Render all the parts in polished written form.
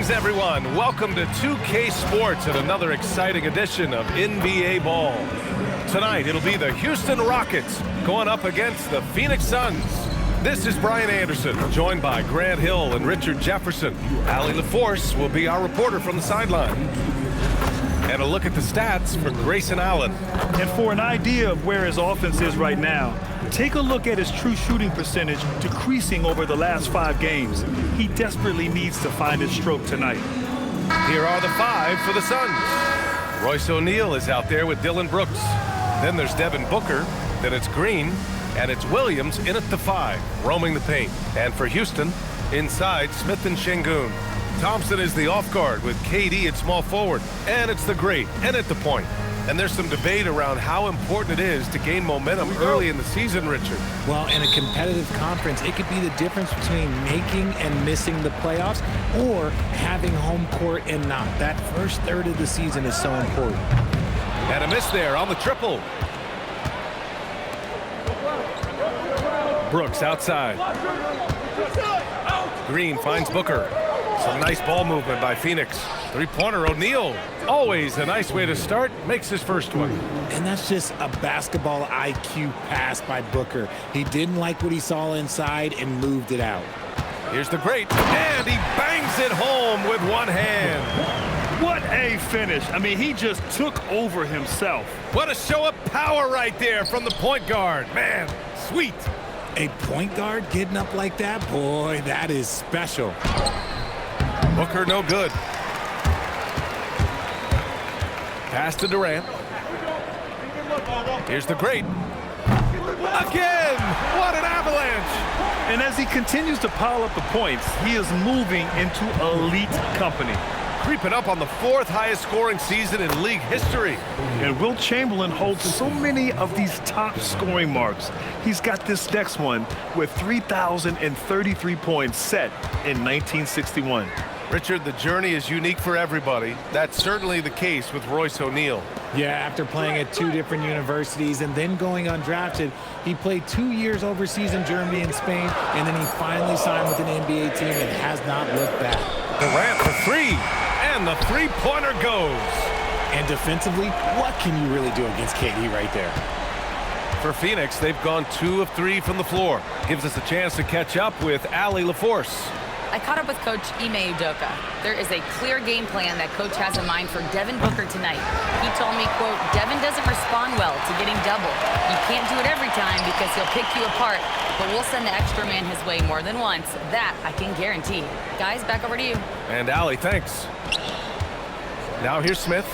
Greetings, everyone. Welcome to 2K Sports and another exciting edition of NBA Ball. Tonight, it'll be the Houston Rockets going up against the Phoenix Suns. This is Brian Anderson, joined by Grant Hill and Richard Jefferson. Allie LaForce will be our reporter from the sideline. And a look at the stats for Grayson Allen. And for an idea of where his offense is right now, take a look at his true shooting percentage decreasing over the last 5 games. He desperately needs to find his stroke tonight. Here are the 5 for the Suns. Royce O'Neal is out there with Dylan Brooks. Then there's Devin Booker. Then it's Green. And it's Williams in at the 5, roaming the paint. And for Houston, inside Smith and Şengün. Thompson is the off guard with KD at small forward. And it's the great and at the point. And there's some debate around how important it is to gain momentum early in the season, Richard. Well, in a competitive conference, it could be the difference between making and missing the playoffs or having home court and not. That first third of the season is so important. And a miss there on the triple. Brooks outside. Green finds Booker. Some nice ball movement by Phoenix. Three-pointer O'Neal. Always a nice way to start. Makes his first one. And that's just a basketball IQ pass by Booker. He didn't like what he saw inside and moved it out. Here's the great. And he bangs it home with one hand. What a finish. I mean, he just took over himself. What a show of power right there from the point guard. Man, sweet. A point guard getting up like that? Boy, that is special. Booker no good. Pass to Durant. Here's the great. Again! What an avalanche! And as he continues to pile up the points, he is moving into elite company. Creeping up on the 4th highest scoring season in league history. And Wilt Chamberlain holds so many of these top scoring marks. He's got this next one with 3,033 points set in 1961. Richard, the journey is unique for everybody. That's certainly the case with Royce O'Neal. Yeah, after playing at 2 different universities and then going undrafted, he played 2 years overseas in Germany and Spain, and then he finally signed with an NBA team and has not looked back. Durant for 3, and the three-pointer goes. And defensively, what can you really do against KD right there? For Phoenix, they've gone 2 of 3 from the floor. Gives us a chance to catch up with Allie LaForce. I caught up with Coach Ime Udoka. There is a clear game plan that Coach has in mind for Devin Booker tonight. He told me, quote, Devin doesn't respond well to getting double. You can't do it every time because he'll pick you apart, but we'll send the extra man his way more than once. That I can guarantee. Guys, back over to you. And Allie, thanks. Now here's Smith,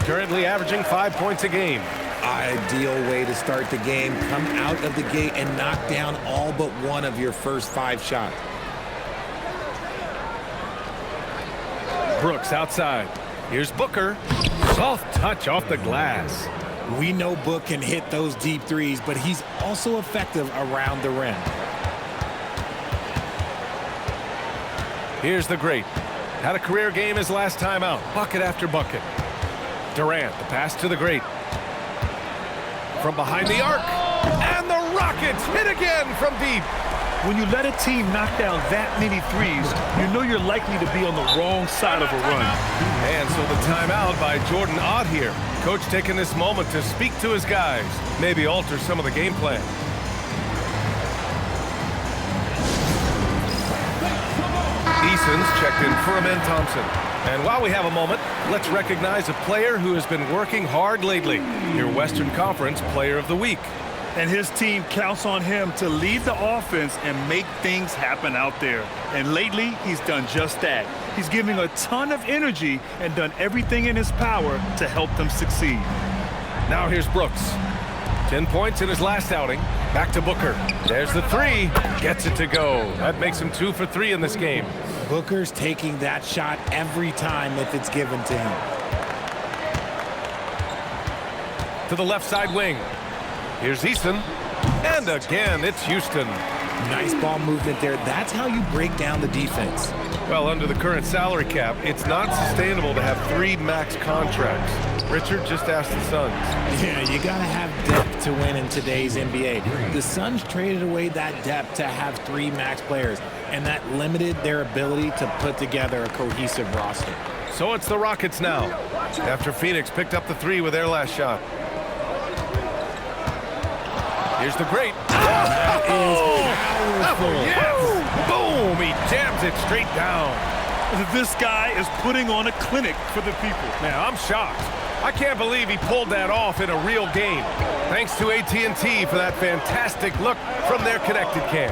currently averaging 5 points a game. Ideal way to start the game. Come out of the gate and knock down all but one of your first 5 shots. Brooks outside. Here's Booker. Soft touch off the glass. We know Book can hit those deep threes, but he's also effective around the rim. Here's the great. Had a career game his last time out. Bucket after bucket. Durant, the pass to the great. From behind the arc. And the Rockets hit again from deep. When you let a team knock down that many threes, you know you're likely to be on the wrong side of a run. And so the timeout by Jordan Ott here. Coach taking this moment to speak to his guys, maybe alter some of the game plan. Eason's checked in for Amen Thompson. And while we have a moment, let's recognize a player who has been working hard lately. Your Western Conference Player of the Week. And his team counts on him to lead the offense and make things happen out there. And lately, he's done just that. He's giving a ton of energy and done everything in his power to help them succeed. Now here's Brooks. 10 points in his last outing. Back to Booker. There's the 3. Gets it to go. That makes him 2 for 3 in this game. Booker's taking that shot every time if it's given to him. To the left side wing. Here's Eason. And again, it's Houston. Nice ball movement there. That's how you break down the defense. Well, under the current salary cap, it's not sustainable to have 3 max contracts. Richard just asked the Suns. Yeah, you got to have depth to win in today's NBA. The Suns traded away that depth to have 3 max players. and that limited their ability to put together a cohesive roster. So it's the Rockets now, after Phoenix picked up the three with their last shot. Here's the great. That is powerful. Yes! Boom! He jams it straight down. This guy is putting on a clinic for the people. Man, I'm shocked. I can't believe he pulled that off in a real game. Thanks to AT&T for that fantastic look from their connected cam.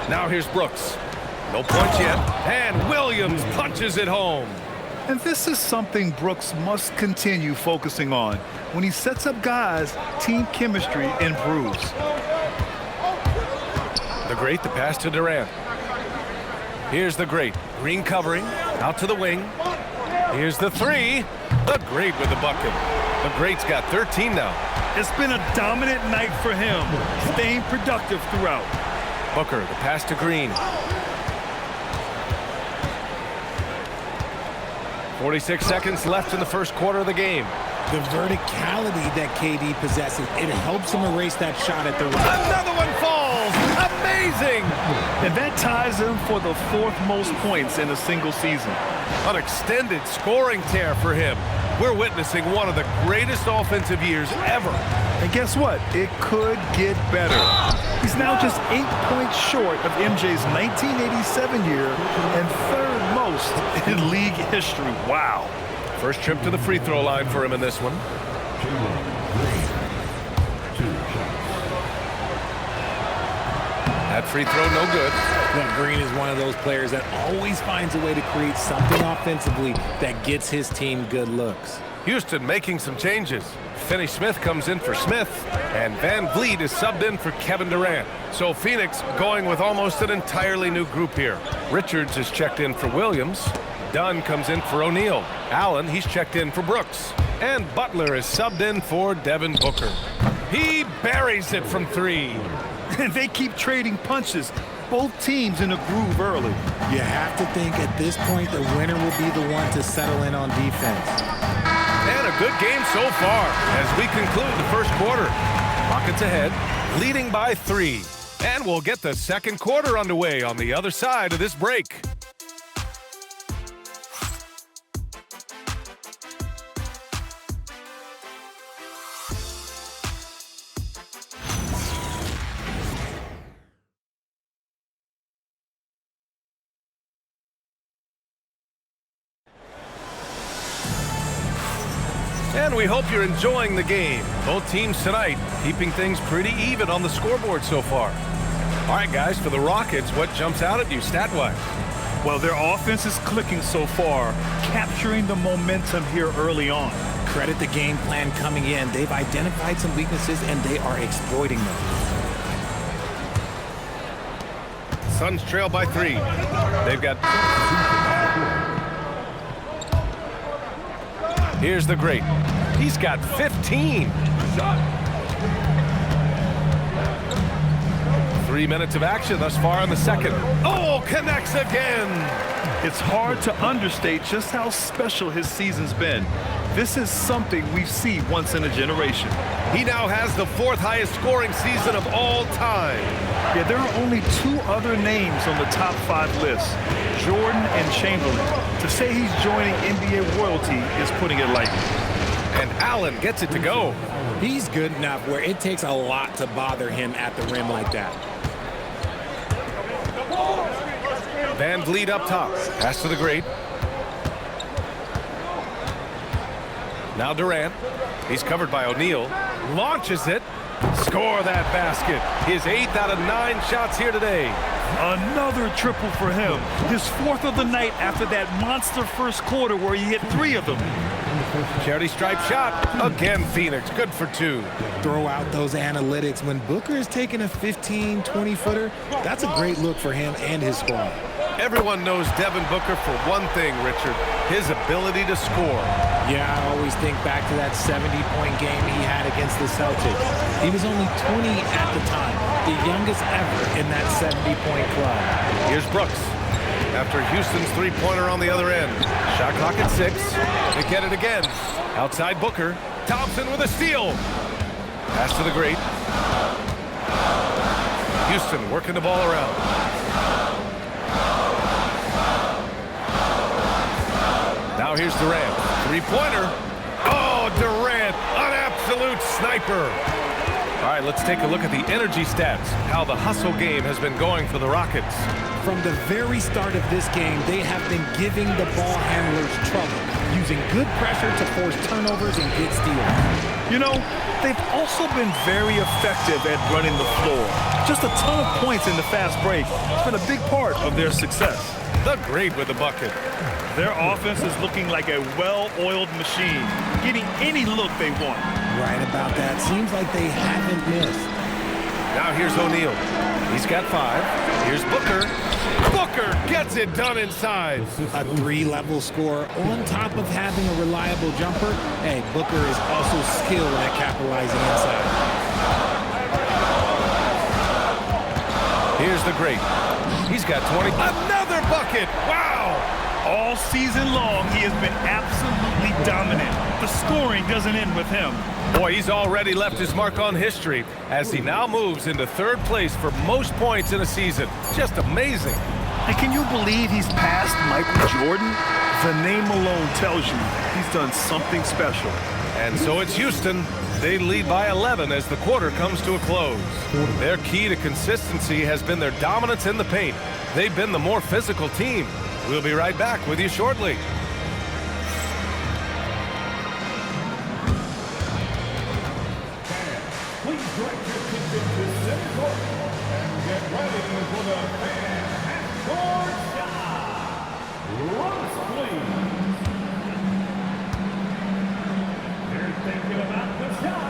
Now here's Brooks. No points yet. And Williams punches it home. And this is something Brooks must continue focusing on. When he sets up guys, team chemistry improves. The great, the pass to Durant. Here's the great. Green covering. Out to the wing. Here's the three. The great with the bucket. The great's got 13 now. It's been a dominant night for him, staying productive throughout. Booker, the pass to Green. 46 seconds left in the first quarter of the game. The verticality that KD possesses, it helps him erase that shot at the rim. Another one falls! Amazing! And that ties him for the fourth most points in a single season. An extended scoring tear for him. We're witnessing one of the greatest offensive years ever. And guess what? It could get better. He's now just 8 points short of MJ's 1987 year and third most in league history. Wow. First trip to the free throw line for him in this one. That free throw no good. Well, Green is one of those players that always finds a way to create something offensively that gets his team good looks. Houston making some changes. Finney-Smith comes in for Smith, and Van Vliet is subbed in for Kevin Durant. So Phoenix going with almost an entirely new group here. Richards is checked in for Williams. Dunn comes in for O'Neal. Allen, he's checked in for Brooks. And Butler is subbed in for Devin Booker. He buries it from three. And they keep trading punches. Both teams in a groove early. You have to think at this point the winner will be the one to settle in on defense. And a good game so far as we conclude the first quarter. Rockets ahead, leading by 3. And we'll get the second quarter underway on the other side of this break. And we hope you're enjoying the game. Both teams tonight keeping things pretty even on the scoreboard so far. All right, guys, for the Rockets, what jumps out at you stat-wise? Well, their offense is clicking so far, capturing the momentum here early on. Credit the game plan coming in. They've identified some weaknesses, and they are exploiting them. Suns trail by 3. They've got... Here's the great. He's got 15. 3 minutes of action thus far in the second. Oh, connects again. It's hard to understate just how special his season's been. This is something we see once in a generation. He now has the 4th highest scoring season of all time. Yeah, there are only 2 other names on the top 5 list, Jordan and Chamberlain. To say he's joining NBA royalty is putting it lightly. And Allen gets it to go. He's good enough where it takes a lot to bother him at the rim like that. Van Vliet up top. Pass to the great. Now Durant. He's covered by O'Neal. Launches it. Score that basket. His 8th out of 9 shots here today. Another triple for him. His 4th of the night after that monster first quarter where he hit 3 of them. Charity stripe shot. Again, Phoenix. Good for 2. Throw out those analytics. When Booker is taking a 15, 20-footer, that's a great look for him and his squad. Everyone knows Devin Booker for one thing, Richard, his ability to score. Yeah, I always think back to that 70-point game he had against the Celtics. He was only 20 at the time, the youngest ever in that 70-point club. Here's Brooks. After Houston's three-pointer on the other end. Shot clock at 6. They get it again. Outside Booker. Thompson with a steal. Pass to the great. Houston working the ball around. here's Durant. Three-pointer. Oh, Durant, an absolute sniper. All right, let's take a look at the energy stats, how the hustle game has been going for the Rockets. From the very start of this game, they have been giving the ball handlers trouble, using good pressure to force turnovers and get steals. You know, they've also been very effective at running the floor. Just a ton of points in the fast break. It's been a big part of their success. The great with the bucket. Their offense is looking like a well-oiled machine, getting any look they want. Right about that. Seems like they haven't missed. Now here's O'Neal. He's got 5. Here's Booker. Booker gets it done inside. A 3-level score on top of having a reliable jumper. Hey, Booker is also skilled at capitalizing inside. Here's the great. He's got 20. Another bucket. Wow. All season long, he has been absolutely dominant. The scoring doesn't end with him. Boy, he's already left his mark on history as he now moves into 3rd place for most points in a season. Just amazing. And can you believe he's passed Michael Jordan? The name alone tells you he's done something special. And so it's Houston. They lead by 11 as the quarter comes to a close. Their key to consistency has been their dominance in the paint. They've been the more physical team. We'll be right back with you shortly. Please direct your attention to center court and get ready for the half-court shot. Runs, please. They're thinking about the shot.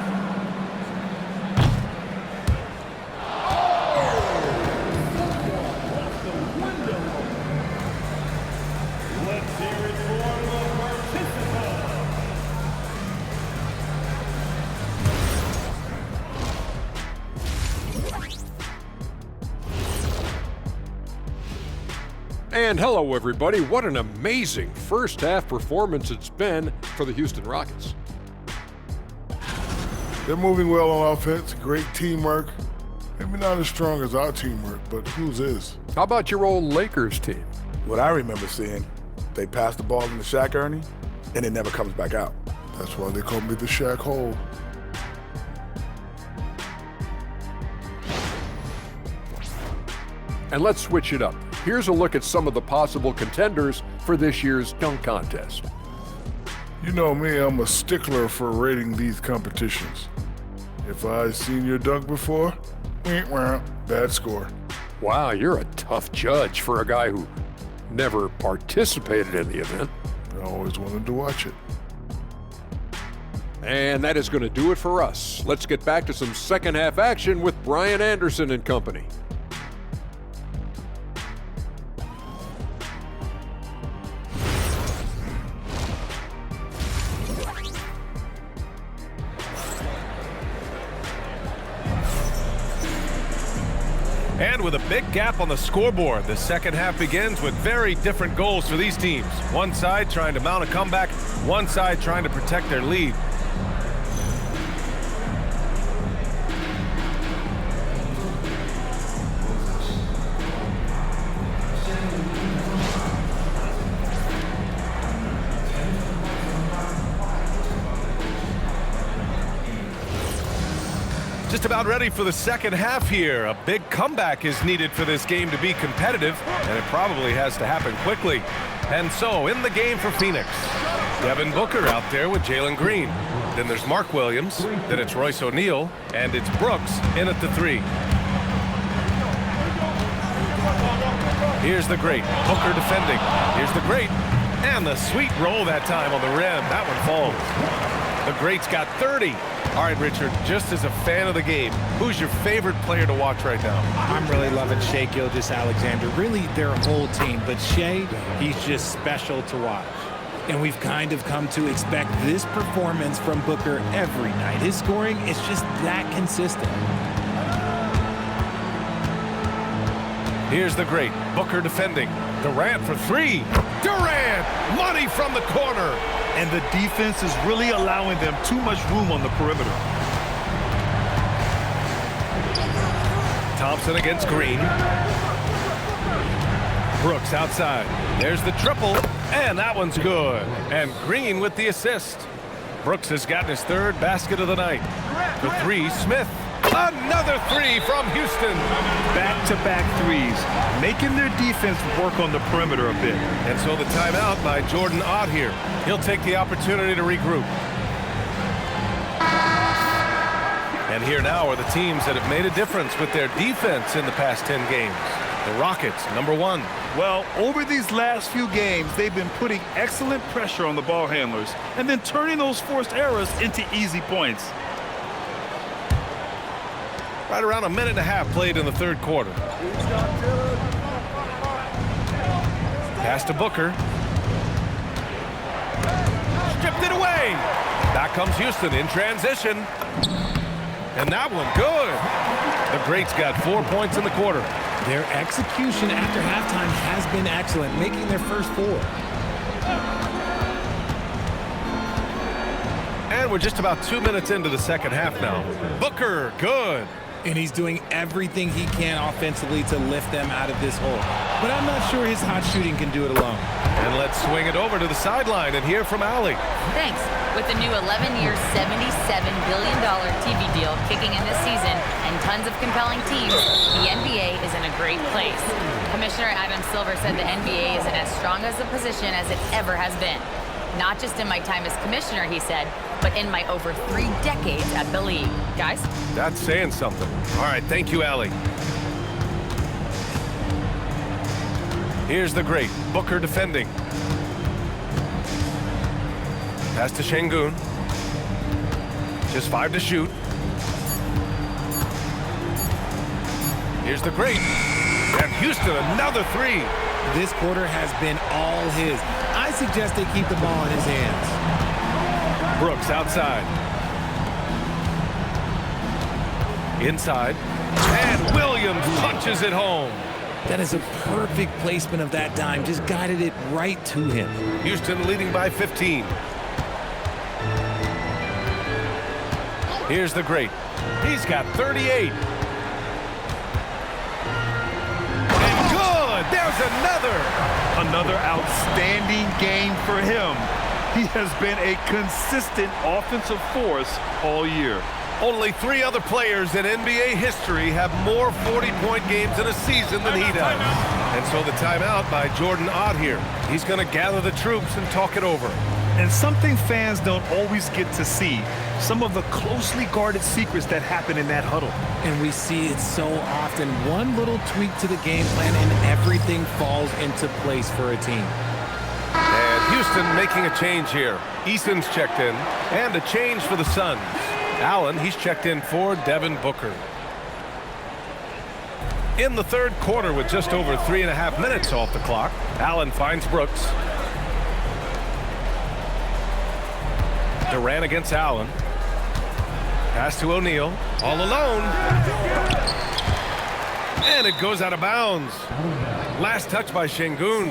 And hello, everybody. What an amazing first half performance it's been for the Houston Rockets. They're moving well on offense, great teamwork. Maybe not as strong as our teamwork, but whose is? How about your old Lakers team? What I remember seeing, they pass the ball into Shaq, Ernie, and it never comes back out. That's why they call me the Shaq Hole. And let's switch it up. Here's a look at some of the possible contenders for this year's dunk contest. You know me, I'm a stickler for rating these competitions. If I've seen your dunk before, bad score. Wow, you're a tough judge for a guy who never participated in the event. I always wanted to watch it. And that is going to do it for us. Let's get back to some second half action with Brian Anderson and company. And with a big gap on the scoreboard, the second half begins with very different goals for these teams. One side trying to mount a comeback, one side trying to protect their lead. Just about ready for the second half here. A big comeback is needed for this game to be competitive, and it probably has to happen quickly. And so, in the game for Phoenix, Devin Booker out there with Jalen Green. Then there's Mark Williams, then it's Royce O'Neal, and it's Brooks in at the 3. Here's the great, Booker defending. Here's the great, and the sweet roll that time on the rim. That one falls. The great's got 30. All right, Richard, just as a fan of the game, who's your favorite player to watch right now? I'm really loving Shai Gilgeous-Alexander, really their whole team. But Shai, he's just special to watch. And we've kind of come to expect this performance from Booker every night. His scoring is just that consistent. Here's the great, Booker defending. Durant for 3. Durant, money from the corner. And the defense is really allowing them too much room on the perimeter. Thompson against Green. Brooks outside. There's the triple, and that one's good. And Green with the assist. Brooks has gotten his third basket of the night. For three, Smith. Another three from Houston. Back-to-back threes, making their defense work on the perimeter a bit. And so the timeout by Jordan Ott here. He'll take the opportunity to regroup. And here now are the teams that have made a difference with their defense in the past 10 games. The Rockets, number 1. Well, over these last few games, they've been putting excellent pressure on the ball handlers and then turning those forced errors into easy points. Right around a minute and a half played in the third quarter. Pass to Booker. Stripped it away. Back comes Houston in transition. And that one, good. The Greats got 4 points in the quarter. Their execution after halftime has been excellent, making their first 4. And we're just about 2 minutes into the second half now. Booker, good. And he's doing everything he can offensively to lift them out of this hole. But I'm not sure his hot shooting can do it alone. And let's swing it over to the sideline and hear from Allie. Thanks. With the new 11-year, $77 billion TV deal kicking in this season and tons of compelling teams, the NBA is in a great place. Commissioner Adam Silver said the NBA is in as strong as a position as it ever has been. Not just in my time as commissioner, he said, but in my over 3 decades at the league. Guys? That's saying something. All right, thank you, Allie. Here's the great Booker defending. Pass to Şengün. Just 5 to shoot. Here's the great. And Houston, another 3. This quarter has been all his. I suggest they keep the ball in his hands. Brooks outside. Inside. And Williams punches it home. That is a perfect placement of that dime. Just guided it right to him. Houston leading by 15. Here's the great. He's got 38. And good! There's another! Another outstanding game for him. He has been a consistent offensive force all year. Only 3 other players in NBA history have more 40-point games in a season than he does. And so the timeout by Jordan Ott here. He's going to gather the troops and talk it over. And something fans don't always get to see, some of the closely guarded secrets that happen in that huddle. And we see it so often. One little tweak to the game plan and everything falls into place for a team. And Houston making a change here. Eason's checked in, and a change for the Suns. Allen, he's checked in for Devin Booker. In the third quarter with just over 3.5 minutes off the clock, Allen finds Brooks. Durant against Allen. Pass to O'Neal. All alone. And it goes out of bounds. Last touch by Şengün.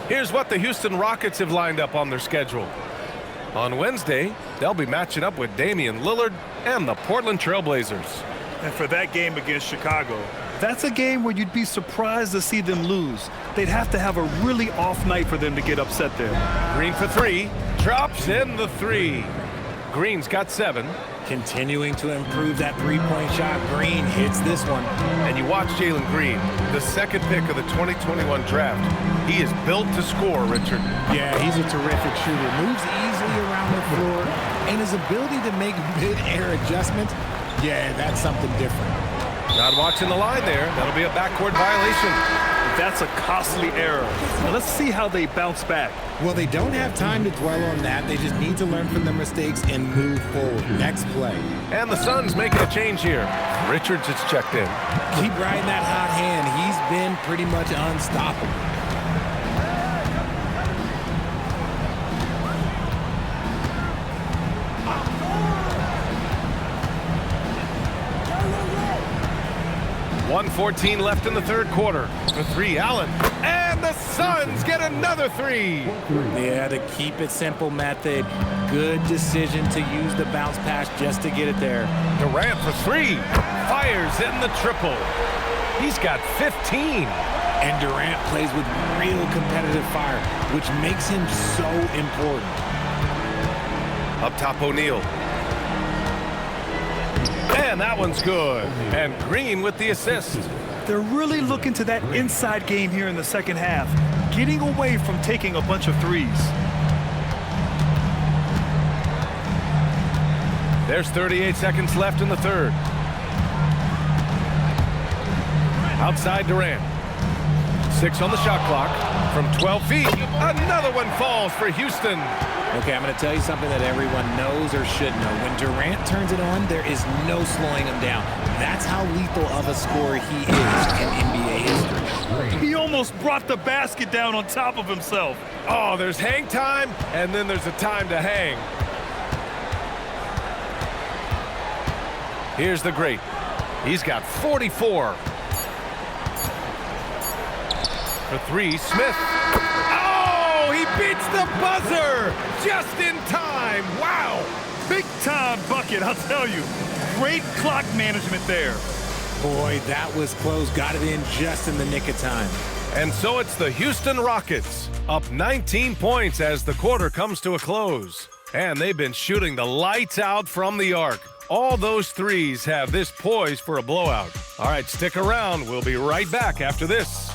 Here's what the Houston Rockets have lined up on their schedule. On Wednesday, they'll be matching up with Damian Lillard and the Portland Trail Blazers. And for that game against Chicago, that's a game where you'd be surprised to see them lose. They'd have to have a really off night for them to get upset there. Green for 3. Drops in the 3. Green's got 7. Continuing to improve that three-point shot. Green hits this one. And you watch Jalen Green, the second pick of the 2021 draft. He is built to score, Richard. Yeah, he's a terrific shooter. Moves easily around the floor. And his ability to make mid-air adjustments, yeah, that's something different. Not watching the line there. That'll be a backcourt violation. That's a costly error. Now let's see how they bounce back. Well, they don't have time to dwell on that. They just need to learn from their mistakes and move forward. Next play. And the Suns making a change here. Richards is checked in. Keep riding that hot hand. He's been pretty much unstoppable. .114 left in the third quarter. For 3, Allen. And the Suns get another 3. Yeah, the keep it simple method. Good decision to use the bounce pass just to get it there. Durant for 3. Fires in the triple. He's got 15. And Durant plays with real competitive fire, which makes him so important. Up top, O'Neal. And that one's good. And Green with the assist. They're really looking to that inside game here in the second half, getting away from taking a bunch of threes. There's 38 seconds left in the third. Outside Durant. 6 on the shot clock from 12 feet. Another one falls for Houston. Okay, I'm going to tell you something that everyone knows or should know. When Durant turns it on, there is no slowing him down. That's how lethal of a scorer he is in NBA history. He almost brought the basket down on top of himself. Oh, there's hang time, and then there's a time to hang. Here's the great. He's got 44. For 3, Smith. Oh, he beats the buzzer just in time. Wow. Big time bucket, I'll tell you. Great clock management there. Boy, that was close. Got it in just in the nick of time. And so it's the Houston Rockets up 19 points as the quarter comes to a close. And they've been shooting the lights out from the arc. All those threes have this poised for a blowout. All right, stick around. We'll be right back after this.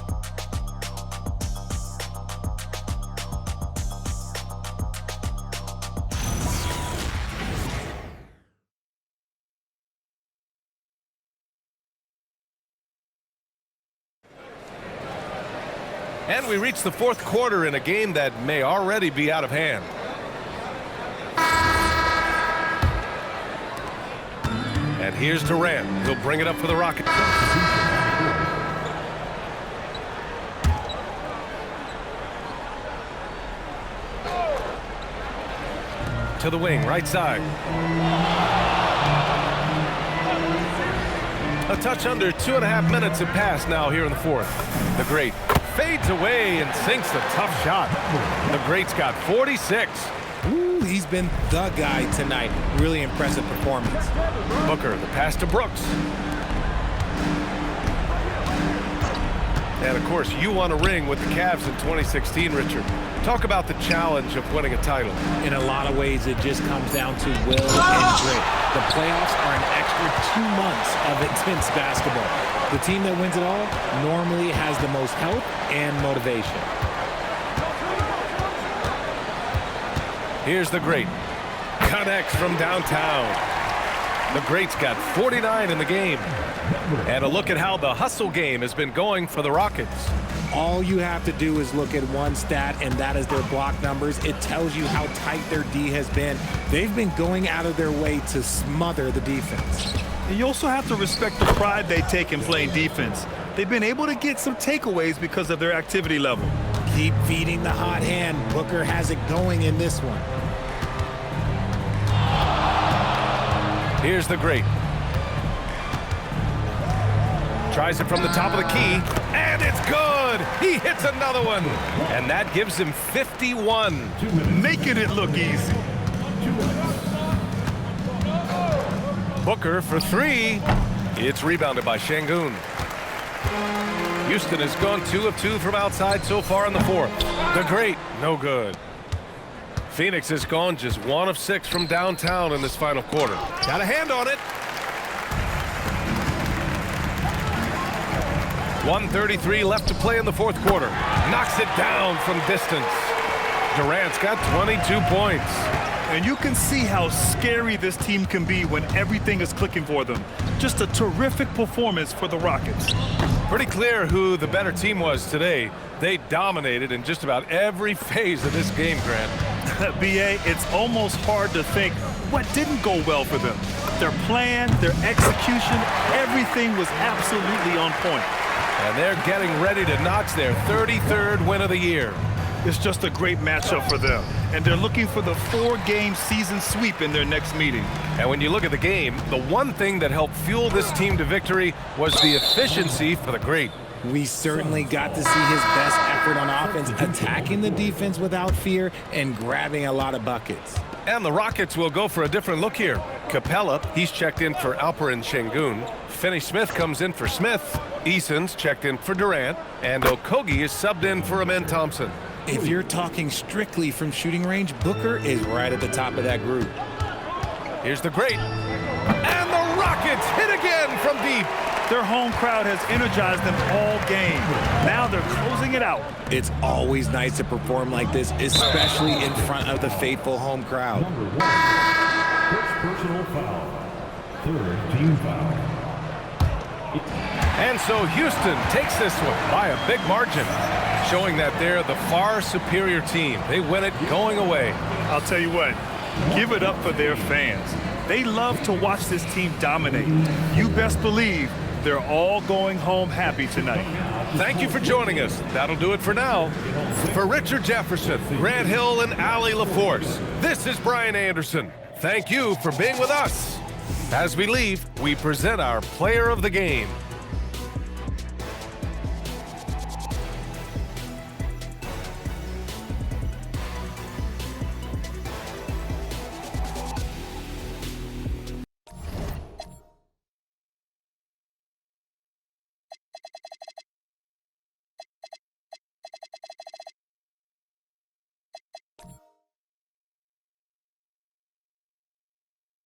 And we reach the fourth quarter in a game that may already be out of hand. And here's Durant. He'll bring it up for the Rockets. To the wing, right side. A touch under 2.5 minutes have passed now here in the fourth. The great fades away and sinks a tough shot. The great's got 46. Ooh, he's been the guy tonight. Really impressive performance. Booker, the pass to Brooks. And, of course, you won a ring with the Cavs in 2016, Richard. Talk about the challenge of winning a title. In a lot of ways, it just comes down to will and grit. The playoffs are an extra 2 months of intense basketball. The team that wins it all normally has the most help and motivation. Here's the great. Connects from downtown. The great's got 49 in the game. And a look at how the hustle game has been going for the Rockets. All you have to do is look at one stat, and that is their block numbers. It tells you how tight their D has been. They've been going out of their way to smother the defense. And you also have to respect the pride they take in playing defense. They've been able to get some takeaways because of their activity level. Keep feeding the hot hand. Booker has it going in this one. Here's the great. Tries it from the top of the key, and it's good! He hits another one, and that gives him 51. Making it look easy. Booker for 3. It's rebounded by Şengün. Houston has gone 2 of 2 from outside so far in the fourth. The great, no good. Phoenix has gone just 1 of 6 from downtown in this final quarter. Got a hand on it. 1:33 left to play in the fourth quarter. Knocks it down from distance. Durant's got 22 points. And you can see how scary this team can be when everything is clicking for them. Just a terrific performance for the Rockets. Pretty clear who the better team was today. They dominated in just about every phase of this game, Grant. BA, it's almost hard to think what didn't go well for them. Their plan, their execution, everything was absolutely on point. And they're getting ready to notch their 33rd win of the year. It's just a great matchup for them. And they're looking for the 4-game season sweep in their next meeting. And when you look at the game, the one thing that helped fuel this team to victory was the efficiency for the great. We certainly got to see his best effort on offense, attacking the defense without fear and grabbing a lot of buckets. And the Rockets will go for a different look here. Capella, he's checked in for Alperen Şengün. Finney-Smith comes in for Smith. Eason's checked in for Durant. And Okogie is subbed in for Amen Thompson. If you're talking strictly from shooting range, Booker is right at the top of that group. Here's the great. And the Rockets hit again from deep. Their home crowd has energized them all game. Now they're closing it out. It's always nice to perform like this, especially in front of the faithful home crowd. Number 1, first personal foul. Third team foul. And so Houston takes this one by a big margin, showing that they're the far superior team. They win it going away. I'll tell you what, give it up for their fans. They love to watch this team dominate. You best believe they're all going home happy tonight. Thank you for joining us. That'll do it for now. For Richard Jefferson, Grant Hill, and Allie LaForce, this is Brian Anderson. Thank you for being with us. As we leave, we present our player of the game.